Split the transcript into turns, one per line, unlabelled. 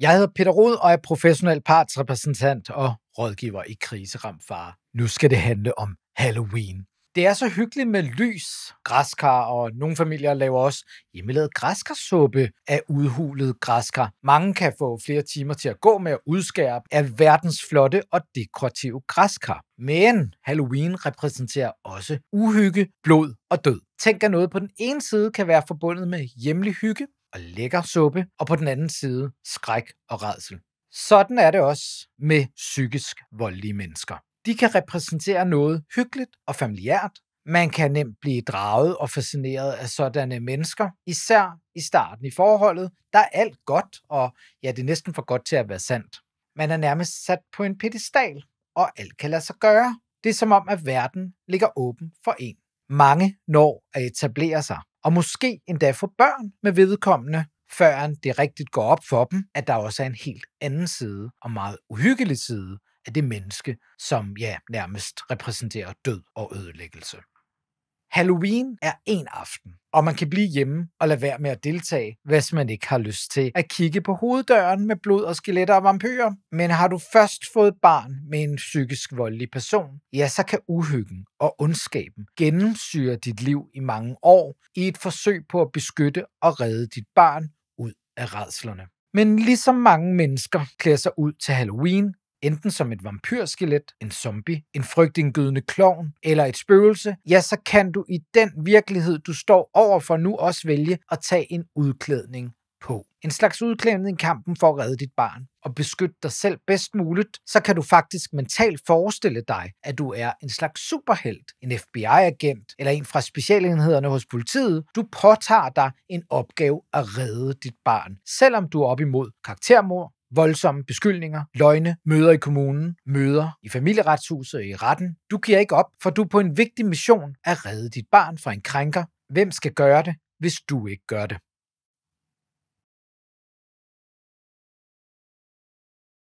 Jeg hedder Peter Rod og er professionel partsrepræsentant og rådgiver i kriseramt fare. Nu skal det handle om Halloween. Det er så hyggeligt med lys, græskar, og nogle familier laver også hjemmelavet græskarsuppe af udhulet græskar. Mange kan få flere timer til at gå med at udskære af verdens flotte og dekorative græskar. Men Halloween repræsenterer også uhygge, blod og død. Tænk, at noget på den ene side kan være forbundet med hjemlig hygge og lækker suppe, og på den anden side skræk og rædsel. Sådan er det også med psykisk voldelige mennesker. De kan repræsentere noget hyggeligt og familiært. Man kan nemt blive draget og fascineret af sådanne mennesker, især i starten i forholdet. Der er alt godt, og ja, det er næsten for godt til at være sandt. Man er nærmest sat på en pedestal, og alt kan lade sig gøre. Det er som om, at verden ligger åben for en. Mange når at etablere sig, og måske endda få børn med vedkommende, før det rigtigt går op for dem, at der også er en helt anden side og meget uhyggelig side af det menneske, som nærmest repræsenterer død og ødelæggelse. Halloween er en aften, og man kan blive hjemme og lade være med at deltage, hvis man ikke har lyst til at kigge på hoveddøren med blod og skeletter og vampyrer. Men har du først fået barn med en psykisk voldelig person, ja, så kan uhyggen og ondskaben gennemsyre dit liv i mange år i et forsøg på at beskytte og redde dit barn ud af rædslerne. Men ligesom mange mennesker klæder sig ud til Halloween, enten som et vampyrskelet, en zombie, en frygtindgydende klovn eller et spøgelse, ja, så kan du i den virkelighed, du står overfor nu, også vælge at tage en udklædning på. En slags udklædning i kampen for at redde dit barn og beskytte dig selv bedst muligt, så kan du faktisk mentalt forestille dig, at du er en slags superhelt, en FBI-agent eller en fra specialenhederne hos politiet. Du påtager dig en opgave at redde dit barn, selvom du er op imod karaktermord, voldsomme beskyldninger, løgne, møder i kommunen, møder i familieretshuset og i retten. Du giver ikke op, for du er på en vigtig mission at redde dit barn fra en krænker. Hvem skal gøre det, hvis du ikke gør det?